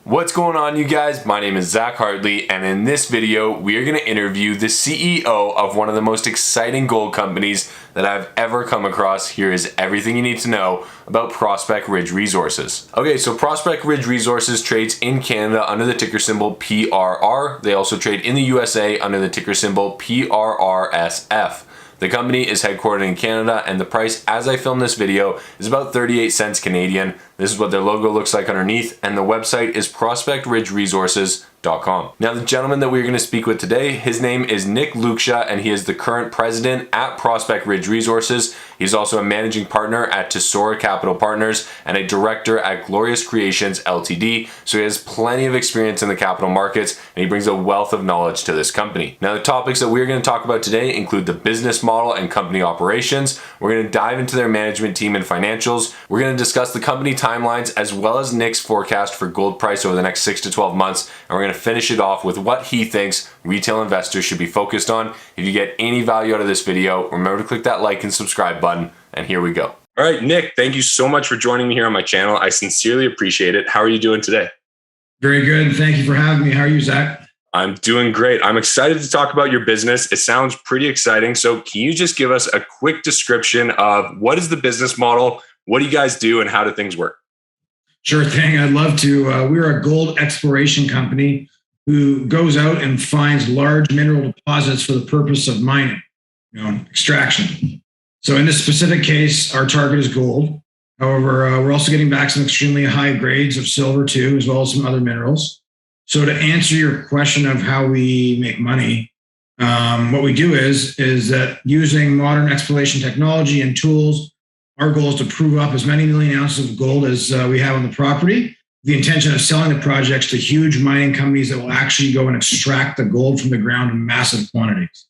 What's going on, you guys? My name is Zach Hartley, and in this video we are going to interview the CEO of one of the most exciting gold companies that I've ever come across. Here is everything you need to know about Prospect Ridge Resources. Okay, so Prospect Ridge Resources trades in Canada under the ticker symbol PRR. They also trade in the USA under the ticker symbol PRRSF. The company is headquartered in Canada, and the price as I film this video is about 38 cents Canadian. This is what their logo looks like underneath, and the website is prospectridgeresources.com. Now, the gentleman that we're going to speak with today, his name is Nick Luksha, and he is the current president at Prospect Ridge Resources. He's also a managing partner at Tesora Capital Partners and a director at Glorious Creations Ltd. So he has plenty of experience in the capital markets, and he brings a wealth of knowledge to this company. Now, the topics that we're going to talk about today include the business model and company operations. We're going to dive into their management team and financials. We're going to discuss the company timelines as well as Nick's forecast for gold price over the next 6 to 12 months. And we're going to finish it off with what he thinks retail investors should be focused on. If you get any value out of this video, remember to click that like and subscribe button. And here we go. All right, Nick, thank you so much for joining me here on my channel. I sincerely appreciate it. How are you doing today? Very good. Thank you for having me. How are you, Zach? I'm doing great. I'm excited to talk about your business. It sounds pretty exciting. So can you just give us a quick description of what is the business model? What do you guys do and how do things work? Sure thing. I'd love to. We're a gold exploration company who goes out and finds large mineral deposits for the purpose of mining, extraction. So in this specific case, our target is gold. However, we're also getting back some extremely high grades of silver too, as well as some other minerals. So to answer your question of how we make money, what we do is that using modern exploration technology and tools, our goal is to prove up as many million ounces of gold as we have on the property. The intention of selling the projects to huge mining companies that will actually go and extract the gold from the ground in massive quantities.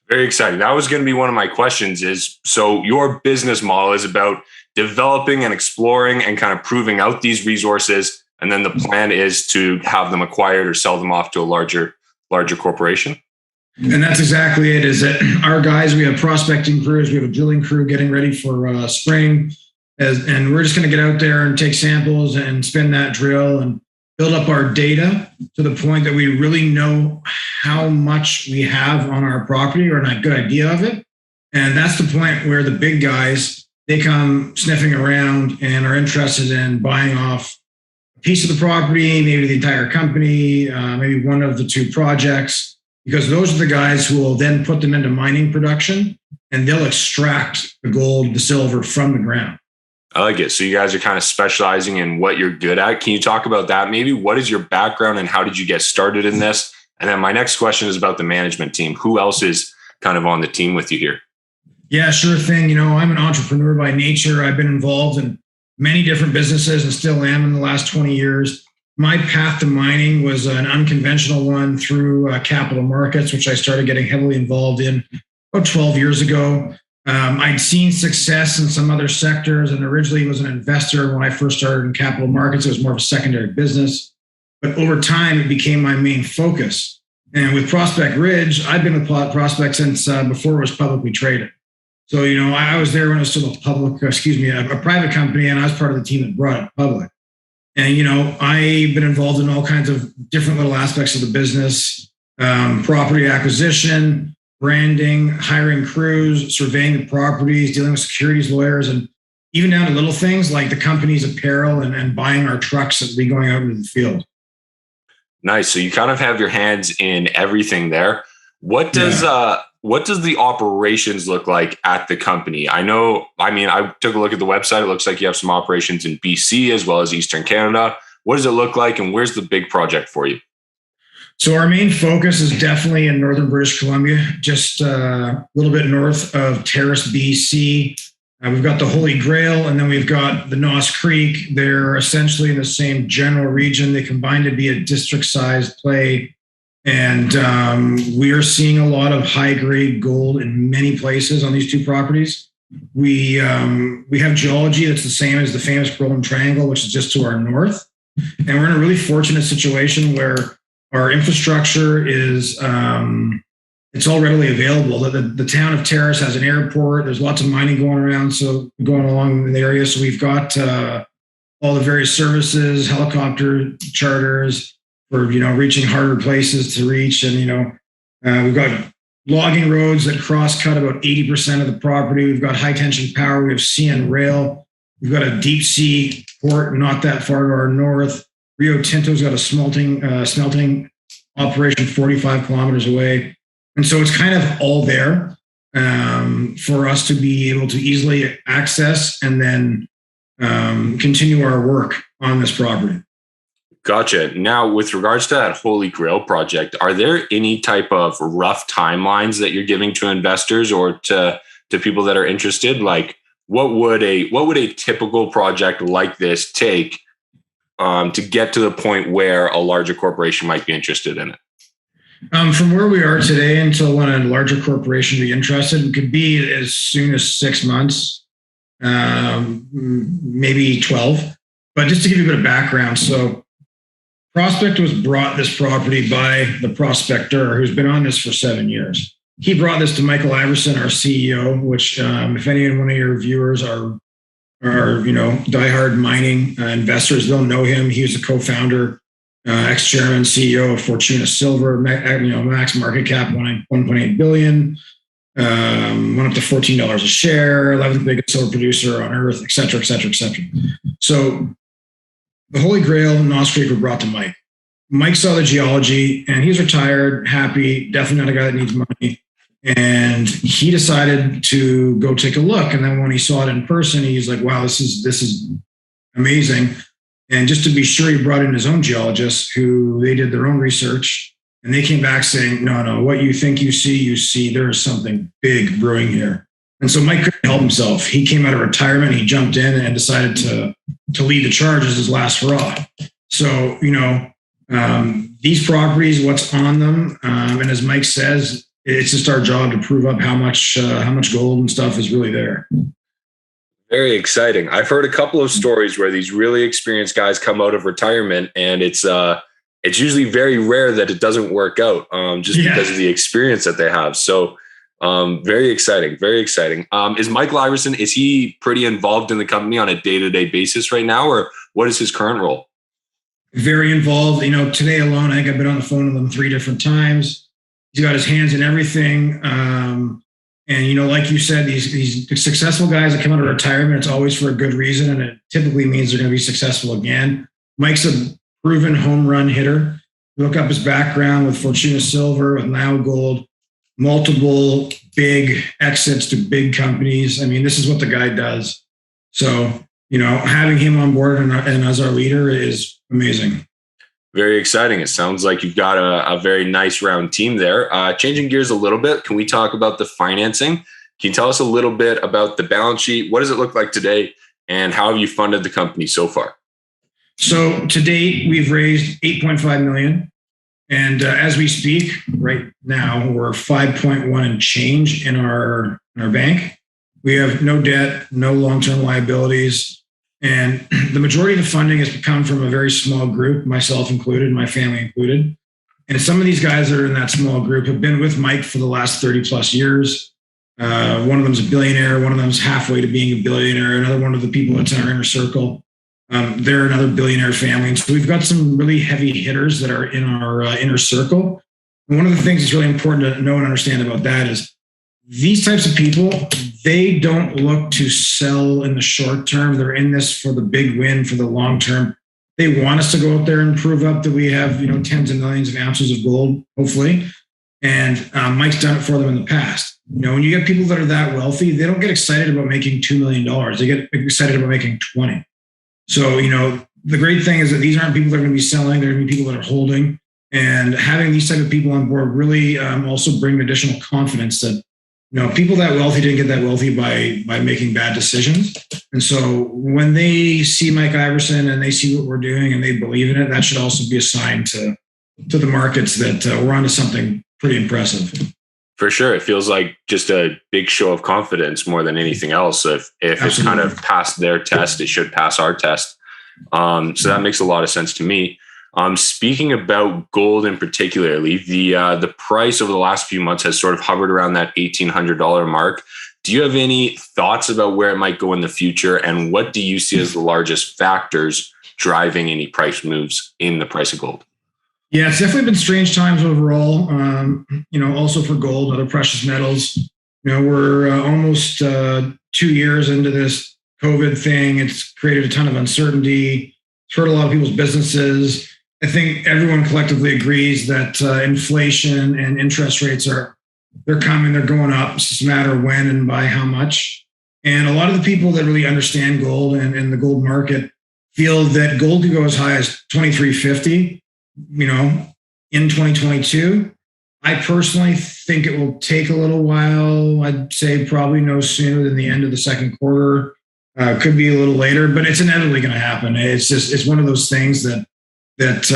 Very exciting. That was going to be one of my questions is, so your business model is about developing and exploring and kind of proving out these resources. And then the plan is to have them acquired or sell them off to a larger corporation. And that's exactly it, is that our guys, we have prospecting crews, we have a drilling crew getting ready for spring. And we're just going to get out there and take samples and spin that drill and build up our data to the point that we really know how much we have on our property or a good idea of it. And that's the point where the big guys, they come sniffing around and are interested in buying off a piece of the property, maybe the entire company, maybe one of the two projects, because those are the guys who will then put them into mining production and they'll extract the gold, the silver from the ground. I like it. So you guys are kind of specializing in what you're good at. Can you talk about that? Maybe what is your background and how did you get started in this? And then my next question is about the management team. Who else is kind of on the team with you here? Yeah, sure thing. I'm an entrepreneur by nature. I've been involved in many different businesses and still am in the last 20 years. My path to mining was an unconventional one through capital markets, which I started getting heavily involved in about 12 years ago. I'd seen success in some other sectors and originally was an investor when I first started in capital markets. It was more of a secondary business. But over time, it became my main focus. And with Prospect Ridge, I've been with Prospect since before it was publicly traded. So, I was there when it was still a private company, and I was part of the team that brought it public. And, I've been involved in all kinds of different little aspects of the business, property acquisition, branding, hiring crews, surveying the properties, dealing with securities lawyers, and even down to little things like the company's apparel and buying our trucks and we going out into the field. Nice. So you kind of have your hands in everything there. What does the operations look like at the company? I took a look at the website. It looks like you have some operations in BC as well as Eastern Canada. What does it look like and where's the big project for you? So our main focus is definitely in northern British Columbia, just a little bit north of Terrace, BC. We've got the Holy Grail, and then we've got the Noss Creek. They're essentially in the same general region. They combine to be a district-sized play. And we are seeing a lot of high-grade gold in many places on these two properties. We have geology that's the same as the famous Golden Triangle, which is just to our north. And we're in a really fortunate situation where our infrastructure is it's all readily available. The town of Terrace has an airport. There's lots of mining going along in the area. So we've got a all the various services, helicopter charters for, reaching harder places to reach. And, we've got logging roads that cross-cut about 80% of the property. We've got high-tension power. We have CN Rail. We've got a deep-sea port not that far to our north. Rio Tinto's got a smelting operation 45 kilometers away. And so it's kind of all there for us to be able to easily access and then continue our work on this property. Gotcha. Now, with regards to that Holy Grail project, are there any type of rough timelines that you're giving to investors or to people that are interested? Like, what would a typical project like this take to get to the point where a larger corporation might be interested in it? From where we are today until when a larger corporation be interested, it could be as soon as 6 months, maybe 12. But just to give you a bit of background, so Prospect was brought this property by the prospector who's been on this for 7 years. He brought this to Michael Iverson, our CEO, which if any one of your viewers are diehard mining investors, they'll know him. He was a co-founder, ex-chairman, CEO of Fortuna Silver, max market cap, 1.8 billion, went up to $14 a share, 11th biggest silver producer on earth, et cetera, et cetera, et cetera. So the Holy Grail and Nos Creek were brought to Mike. Mike saw the geology and he's retired, happy, definitely not a guy that needs money. And he decided to go take a look. And then when he saw it in person, he's like, wow, this is amazing. And just to be sure, he brought in his own geologists who they did their own research. And they came back saying, no, what you think you see, there is something big brewing here. And so Mike couldn't help himself. He came out of retirement, he jumped in and decided to lead the charge as his last hurrah. So, these properties, what's on them, and as Mike says, it's just our job to prove up how much gold and stuff is really there. Very exciting. I've heard a couple of stories where these really experienced guys come out of retirement, and it's usually very rare that it doesn't work out because of the experience that they have. So very exciting, very exciting. Is Michael Iverson, is he pretty involved in the company on a day-to-day basis right now, or what is his current role? Very involved. Today alone, I think I've been on the phone with him 3 different times. He's got his hands in everything. And, like you said, these successful guys that come out of retirement, it's always for a good reason. And it typically means they're going to be successful again. Mike's a proven home run hitter. Look up his background with Fortuna Silver, with Now Gold, multiple big exits to big companies. I mean, this is what the guy does. So, having him on board and as our leader is amazing. Very exciting. It sounds like you've got a very nice round team there. Changing gears a little bit, can we talk about the financing? Can you tell us a little bit about the balance sheet? What does it look like today? And how have you funded the company so far? So to date, we've raised $8.5 million. And as we speak right now, we're 5.1 and change in our bank. We have no debt, no long-term liabilities. And the majority of the funding has come from a very small group, myself included, my family included. And some of these guys that are in that small group have been with Mike for the last 30 plus years. One of them is a billionaire. One of them is halfway to being a billionaire. Another one of the people that's in our inner circle, they're another billionaire family. And so we've got some really heavy hitters that are in our inner circle. And one of the things that's really important to know and understand about that is these types of people, they don't look to sell in the short term. They're in this for the big win, for the long term. They want us to go out there and prove up that we have, tens of millions of ounces of gold, hopefully. And Mike's done it for them in the past. When you get people that are that wealthy, they don't get excited about making $2 million. They get excited about making 20. So, the great thing is that these aren't people that are going to be selling. They're going to be people that are holding. And having these type of people on board really also bring additional confidence that people that wealthy didn't get that wealthy by making bad decisions. And so when they see Mike Iverson and they see what we're doing and they believe in it, that should also be a sign to the markets that we're onto something pretty impressive. For sure. It feels like just a big show of confidence more than anything else. If it's kind of passed their test, it should pass our test. So that makes a lot of sense to me. Speaking about gold in particularly, the price over the last few months has sort of hovered around that $1,800 mark. Do you have any thoughts about where it might go in the future, and what do you see as the largest factors driving any price moves in the price of gold? Yeah, it's definitely been strange times overall. Also for gold, other precious metals. We're almost 2 years into this COVID thing. It's created a ton of uncertainty. It's hurt a lot of people's businesses. I think everyone collectively agrees that inflation and interest rates they're coming, they're going up. It's just a matter of when and by how much. And a lot of the people that really understand gold and the gold market feel that gold could go as high as $2,350, in 2022. I personally think it will take a little while. I'd say probably no sooner than the end of the second quarter. Could be a little later, but it's inevitably going to happen. It's one of those things that it's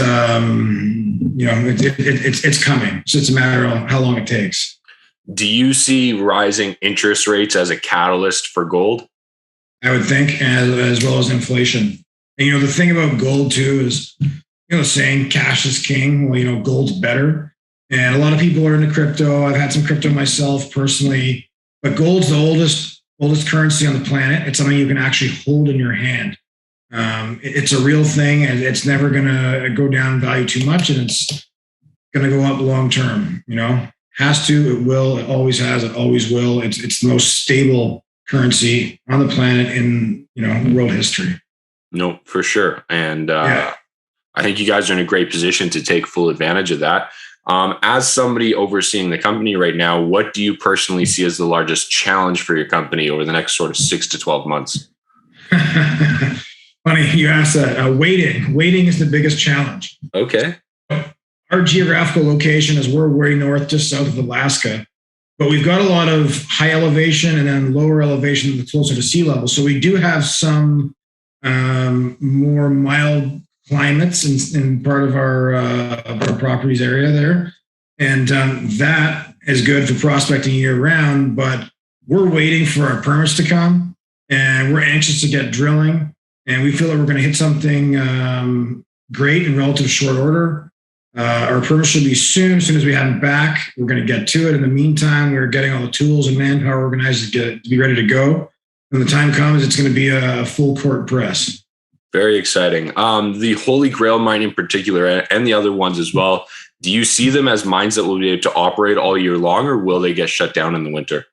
coming. So it's a matter of how long it takes. Do you see rising interest rates as a catalyst for gold? I would think, as well as inflation. And, the thing about gold too is, saying cash is king. Well, gold's better. And a lot of people are into crypto. I've had some crypto myself personally, but gold's the oldest currency on the planet. It's something you can actually hold in your hand. It's a real thing, and it's never going to go down in value too much, and it's going to go up long term. Has to, it will, it always has, it always will. It's the most stable currency on the planet in world history. No, for sure. And I think you guys are in a great position to take full advantage of that. As somebody overseeing the company right now, what do you personally see as the largest challenge for your company over the next sort of 6 to 12 months? Funny you asked that. Waiting is the biggest challenge. Okay. Our geographical location is we're way north, just south of Alaska, but we've got a lot of high elevation and then lower elevation closer to sea level. So we do have some more mild climates in part of our properties area there. And that is good for prospecting year round, but we're waiting for our permits to come, and we're anxious to get drilling. And we feel that we're going to hit something great in relative short order. Our permits should be soon. As soon as we have them back, we're going to get to it. In the meantime, we're getting all the tools and manpower organized to be ready to go. When the time comes, it's going to be a full court press. Very exciting. The Holy Grail mine in particular, and the other ones as well, do you see them as mines that will be able to operate all year long, or will they get shut down in the winter?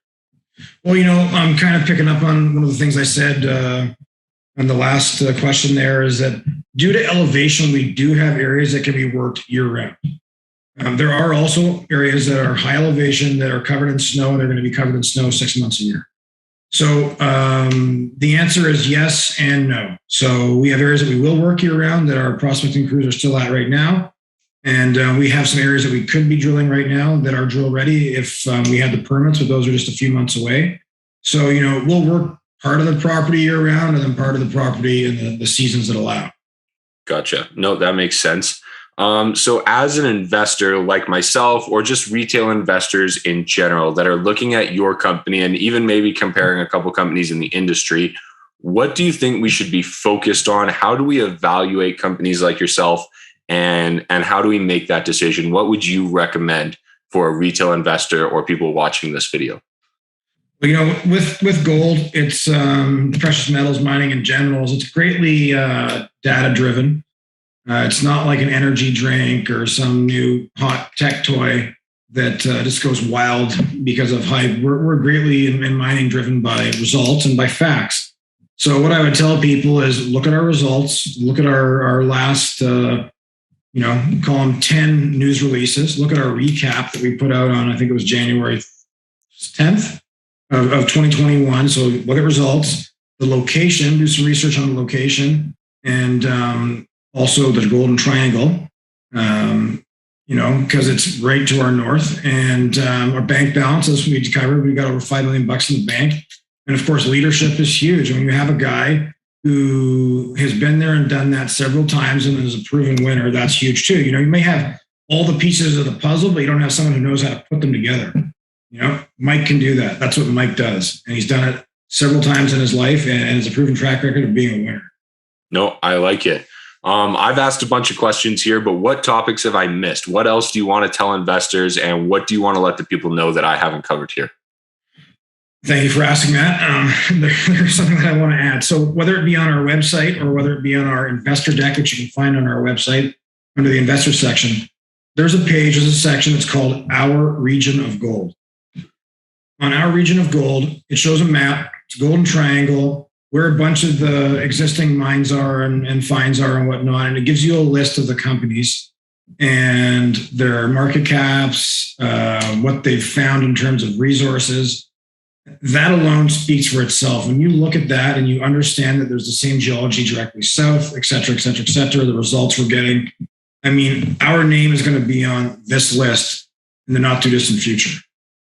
Well, I'm kind of picking up on one of the things I said on the last question there, is that due to elevation, we do have areas that can be worked year round. There are also areas that are high elevation that are covered in snow, and they're going to be covered in snow 6 months a year. So the answer is yes and no. So we have areas that we will work year round that our prospecting crews are still at right now. And we have some areas that we could be drilling right now that are drill ready if we had the permits, but those are just a few months away. So, we'll work part of the property year round and then part of the property in the seasons that allow. Gotcha. No, that makes sense. So as an investor like myself, or just retail investors in general that are looking at your company and even maybe comparing a couple companies in the industry, what do you think we should be focused on? How do we evaluate companies like yourself, and how do we make that decision? What would you recommend for a retail investor or people watching this video? Well, with gold, it's precious metals mining in general. It's greatly data driven. It's not like an energy drink or some new hot tech toy that just goes wild because of hype. We're greatly in mining driven by results and by facts. So what I would tell people is look at our results, look at our last, call them 10 news releases, look at our recap that we put out on, I think it was January 10th of 2021. So look at results, the location, do some research on the location, and also the Golden Triangle, because it's right to our north, and our bank balance, as we covered, we've got over $5 million in the bank. And of course, leadership is huge. When you have a guy who has been there and done that several times and is a proven winner, that's huge too. You may have all the pieces of the puzzle, but you don't have someone who knows how to put them together. Mike can do that. That's what Mike does. And he's done it several times in his life, and has a proven track record of being a winner. No, I like it. I've asked a bunch of questions here, but what topics have I missed? What else do you want to tell investors, and what do you want to let the people know that I haven't covered here? Thank you for asking that. There's something that I want to add. So whether it be on our website or whether it be on our investor deck, which you can find on our website under the investor section, there's a page, there's a section that's called Our Region of Gold. On Our Region of Gold, it shows a map. It's a golden triangle where a bunch of the existing mines are and finds are and whatnot. And it gives you a list of the companies and their market caps, what they've found in terms of resources. That alone speaks for itself. When you look at that and you understand that there's the same geology directly south, et cetera, the results we're getting, I mean, our name is going to be on this list in the not too distant future.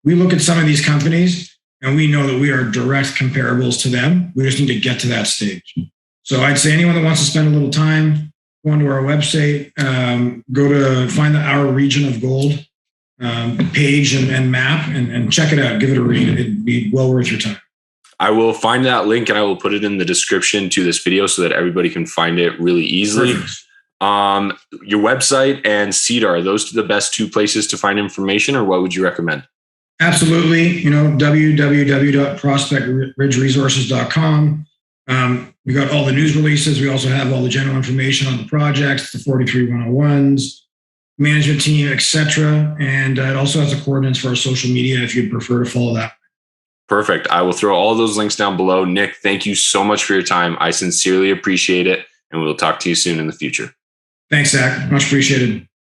We look at some of these companies and we know that we are direct comparables to them. We just need to get to that stage. So I'd say anyone that wants to spend a little time, go onto our website, go to find the Our Region of Gold page and map and check it out. Give it a read. It'd be well worth your time. I will find that link and I will put it in the description to this video so that everybody can find it really easily. Your website and CEDAR, are those the best two places to find information, or what would you recommend? Absolutely. www.prospectridgeresources.com. We got all the news releases. We also have all the general information on the projects, the 43 101s, management team, etc. And it also has the coordinates for our social media if you'd prefer to follow that. Perfect. I will throw all those links down below. Nick, thank you so much for your time. I sincerely appreciate it, and we'll talk to you soon in the future. Thanks, Zach. Much appreciated.